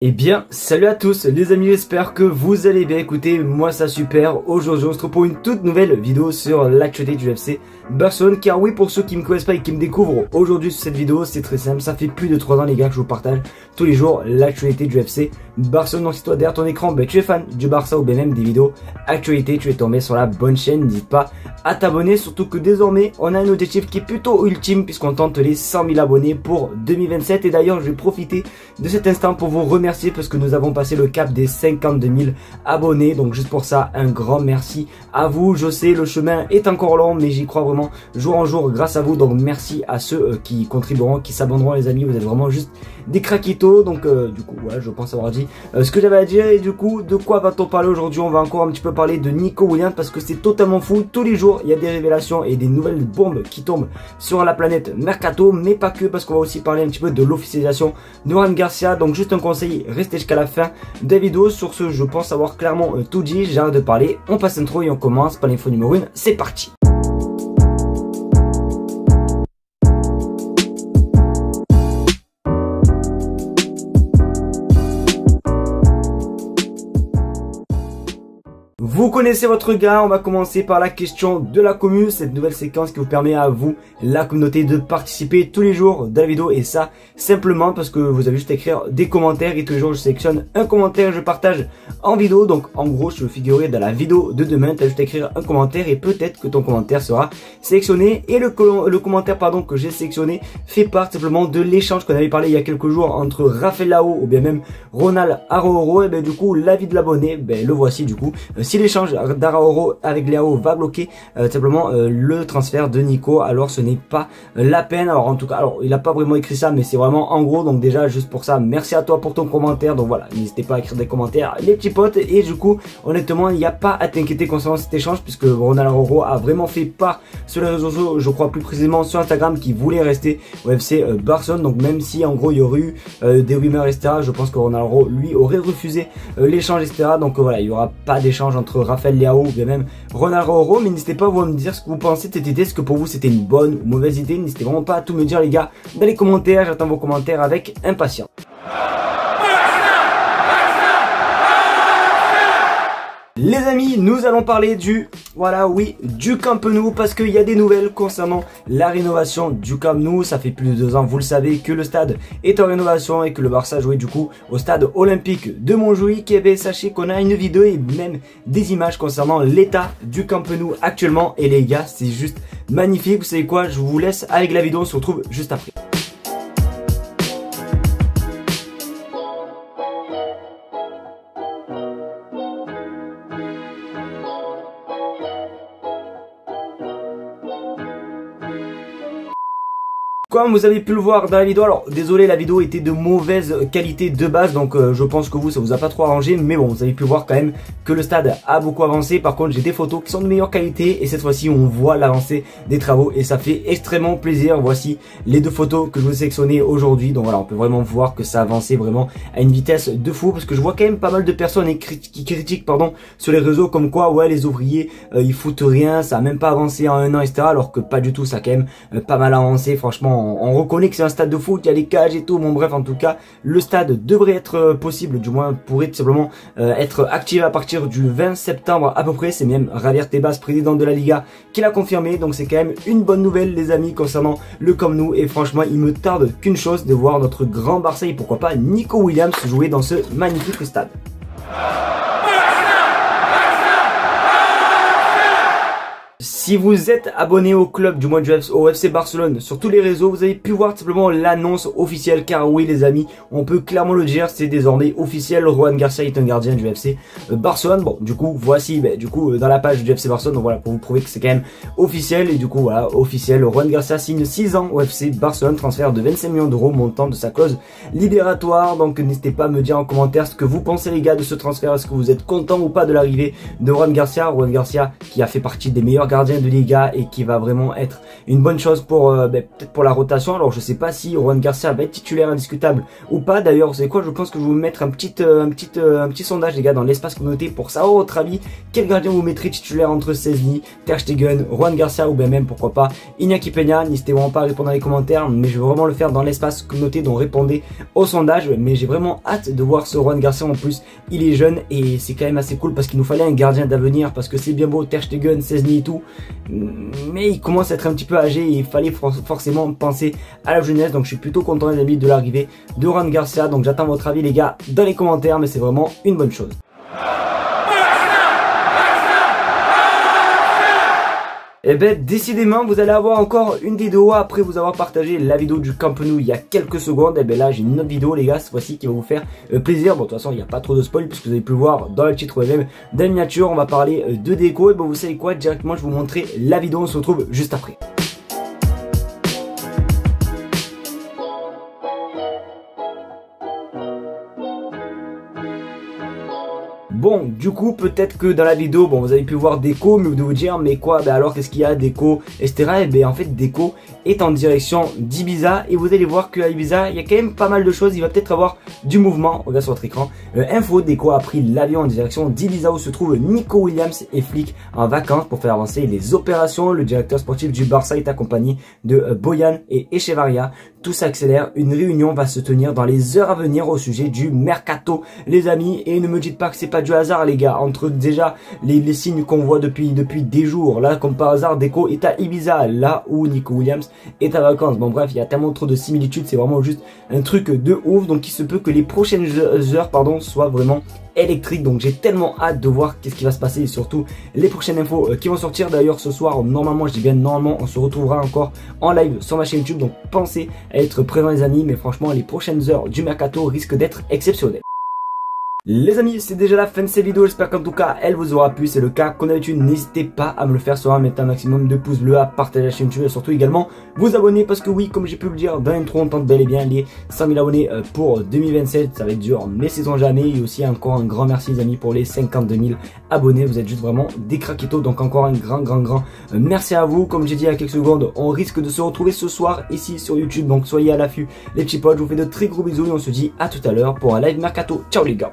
Eh bien, salut à tous les amis, j'espère que vous allez bien. Écoutez, moi ça super. Aujourd'hui, on se retrouve pour une toute nouvelle vidéo sur l'actualité du FC Barcelone. Car oui, pour ceux qui me connaissent pas et qui me découvrent aujourd'hui sur cette vidéo, c'est très simple. Ça fait plus de 3 ans les gars que je vous partage tous les jours l'actualité du FC Barcelone. Donc si toi derrière ton écran, tu es fan du Barça ou bien même des vidéos actualité, tu es tombé sur la bonne chaîne. N'hésite pas à t'abonner, surtout que désormais, on a un objectif qui est plutôt ultime puisqu'on tente les 100 000 abonnés pour 2027. Et d'ailleurs, je vais profiter de cet instant pour vous remercier parce que nous avons passé le cap des 52 000 abonnés. Donc juste pour ça, un grand merci à vous. Je sais, le chemin est encore long, mais j'y crois vraiment jour en jour grâce à vous. Donc merci à ceux qui contribueront, qui s'abonneront les amis. Vous êtes vraiment juste des craquitos. Donc du coup, voilà, je pense avoir dit ce que j'avais à dire. Et du coup, de quoi va-t-on parler aujourd'hui? On va encore un petit peu parler de Nico Williams parce que c'est totalement fou. Tous les jours, il y a des révélations et des nouvelles bombes qui tombent sur la planète Mercato. Mais pas que, parce qu'on va aussi parler un petit peu de l'officialisation de Ruan Garcia. Donc juste un conseil, restez jusqu'à la fin de la vidéo. Sur ce, je pense avoir clairement tout dit. J'arrête de parler, on passe l'intro et on commence par l'info numéro 1. C'est parti. Vous connaissez votre gars, on va commencer par la question de la commu, cette nouvelle séquence qui vous permet à vous, la communauté, de participer tous les jours dans la vidéo. Et ça, simplement parce que vous avez juste à écrire des commentaires et tous les jours je sélectionne un commentaire, je partage en vidéo. Donc en gros, je veux figurer dans la vidéo de demain, tu as juste à écrire un commentaire et peut-être que ton commentaire sera sélectionné. Et le commentaire que j'ai sélectionné fait part simplement de l'échange qu'on avait parlé il y a quelques jours entre Rafael Leao ou bien même Ronald Araujo. Et bien du coup, l'avis de l'abonné, le voici du coup. Si l'échange d'Araujo avec Leao va bloquer simplement le transfert de Nico, alors ce n'est pas la peine. Alors en tout cas, alors il n'a pas vraiment écrit ça, mais c'est vraiment en gros. Donc déjà juste pour ça, merci à toi pour ton commentaire. Donc voilà, n'hésitez pas à écrire des commentaires les petits potes. Et du coup, honnêtement, il n'y a pas à t'inquiéter concernant cet échange puisque Ronald Araujo a vraiment fait part sur les réseaux sociaux, je crois plus précisément sur Instagram, qui voulait rester au FC Barcelone. Donc même si en gros il y aurait eu des rumeurs etc, je pense que Ronald Araujo lui aurait refusé l'échange etc. Donc voilà, il n'y aura pas d'échange entre Rafael Leao ou bien même Ronald Araujo. Mais n'hésitez pas à vous me dire ce que vous pensez de cette idée, est-ce que pour vous c'était une bonne ou mauvaise idée. N'hésitez vraiment pas à tout me dire les gars dans les commentaires, j'attends vos commentaires avec impatience. Les amis, nous allons parler du Camp Nou parce qu'il y a des nouvelles concernant la rénovation du Camp Nou. Ça fait plus de 2 ans, vous le savez, que le stade est en rénovation et que le Barça jouait du coup au stade olympique de Montjuïc. Et bien sachez qu'on a une vidéo et même des images concernant l'état du Camp Nou actuellement. Et les gars, c'est juste magnifique. Vous savez quoi, je vous laisse avec la vidéo, on se retrouve juste après. Comme vous avez pu le voir dans la vidéo, alors désolé, la vidéo était de mauvaise qualité de base, donc je pense que ça vous a pas trop arrangé, mais bon, vous avez pu voir quand même que le stade a beaucoup avancé. Par contre, j'ai des photos qui sont de meilleure qualité et cette fois-ci on voit l'avancée des travaux et ça fait extrêmement plaisir. Voici les 2 photos que je vous ai sélectionnées aujourd'hui. Donc voilà, on peut vraiment voir que ça a avancé vraiment à une vitesse de fou parce que je vois quand même pas mal de personnes qui critiquent sur les réseaux comme quoi ouais, les ouvriers ils foutent rien, ça a même pas avancé en 1 an etc, alors que pas du tout, ça a quand même pas mal avancé. Franchement, on reconnaît que c'est un stade de foot, il y a les cages et tout. Bon bref, en tout cas, le stade devrait être possible, du moins pourrait tout simplement être activé à partir du 20 septembre à peu près. C'est même Javier Tebas, président de la Liga, qui l'a confirmé. Donc c'est quand même une bonne nouvelle les amis concernant le Camp Nou. Et franchement, il me tarde qu'une chose, de voir notre grand Barça et pourquoi pas Nico Williams jouer dans ce magnifique stade. Si vous êtes abonné au club, du moins au FC Barcelone, sur tous les réseaux, vous avez pu voir simplement l'annonce officielle. Car oui les amis, on peut clairement le dire, c'est désormais officiel. Ruan Garcia est un gardien du FC Barcelone. Bon, du coup, voici dans la page du FC Barcelone, donc voilà, pour vous prouver que c'est quand même officiel. Et du coup, voilà, officiel, Ruan Garcia signe 6 ans au FC Barcelone, transfert de 25 millions d'euros, montant de sa clause libératoire. Donc n'hésitez pas à me dire en commentaire ce que vous pensez les gars de ce transfert. Est-ce que vous êtes content ou pas de l'arrivée de Ruan Garcia qui a fait partie des meilleurs gardiens gardien de Liga et qui va vraiment être une bonne chose pour peut-être pour la rotation. Alors je sais pas si Juan Garcia va être titulaire indiscutable ou pas. D'ailleurs, vous savez quoi, je pense que je vais vous mettre un petit sondage les gars dans l'espace communauté pour savoir votre avis. Quel gardien vous mettrez titulaire entre Szczęsny, Ter Stegen, Juan Garcia ou bien même pourquoi pas Iñaki Peña. N'hésitez vraiment pas à répondre dans les commentaires, mais je vais vraiment le faire dans l'espace communauté, donc répondez au sondage. Mais j'ai vraiment hâte de voir ce Juan Garcia. En plus il est jeune et c'est quand même assez cool parce qu'il nous fallait un gardien d'avenir, parce que c'est bien beau Ter Stegen, Szczęsny et tout, mais il commence à être un petit peu âgé et il fallait forcément penser à la jeunesse. Donc je suis plutôt content les amis de l'arrivée de Juan Garcia. Donc j'attends votre avis les gars dans les commentaires, mais c'est vraiment une bonne chose. Et ben décidément vous allez avoir encore une vidéo après vous avoir partagé la vidéo du Camp Nou il y a quelques secondes. Et ben là j'ai une autre vidéo les gars cette fois-ci qui va vous faire plaisir. Bon de toute façon il n'y a pas trop de spoil puisque vous avez pu le voir dans le titre même de la miniature. On va parler de déco et ben vous savez quoi, directement je vais vous montrer la vidéo, on se retrouve juste après. Bon, du coup, peut-être que dans la vidéo, bon, vous avez pu voir Deco, mais vous devez vous dire, mais quoi, ben alors, qu'est-ce qu'il y a, Deco, etc. Et ben, en fait, Deco est en direction d'Ibiza, et vous allez voir qu'à Ibiza, il y a quand même pas mal de choses, il va peut-être avoir du mouvement, regarde sur votre écran. Info, Deco a pris l'avion en direction d'Ibiza, où se trouvent Nico Williams et Flick en vacances pour faire avancer les opérations. Le directeur sportif du Barça est accompagné de Boyan et Echevarria. Tout s'accélère, une réunion va se tenir dans les heures à venir au sujet du mercato, les amis, et ne me dites pas que c'est pas du hasard les gars, entre déjà les signes qu'on voit depuis des jours, là comme par hasard Deco est à Ibiza, là où Nico Williams est à vacances. Bon bref, il y a tellement trop de similitudes, c'est vraiment juste un truc de ouf, donc il se peut que les prochaines heures soient vraiment électriques. Donc j'ai tellement hâte de voir qu'est-ce qui va se passer et surtout les prochaines infos qui vont sortir. D'ailleurs ce soir, normalement, je dis bien normalement, on se retrouvera encore en live sur ma chaîne YouTube, donc pensez à être présents les amis, mais franchement les prochaines heures du mercato risquent d'être exceptionnelles. Les amis, c'est déjà la fin de cette vidéo, j'espère qu'en tout cas elle vous aura plu. C'est le cas, comme d'habitude n'hésitez pas à me le faire, à mettre un maximum de pouces bleus, à partager la chaîne YouTube et surtout également vous abonner, parce que oui, comme j'ai pu le dire dans l'intro, on tente bel et bien les 100 000 abonnés pour 2027, ça va être dur mais c'est on jamais. Et aussi encore un grand merci les amis pour les 52 000 abonnés, vous êtes juste vraiment des craquitos, donc encore un grand merci à vous. Comme j'ai dit il y a quelques secondes, on risque de se retrouver ce soir ici sur YouTube, donc soyez à l'affût les petits potes. Je vous fais de très gros bisous et on se dit à tout à l'heure pour un live mercato. Ciao les gars.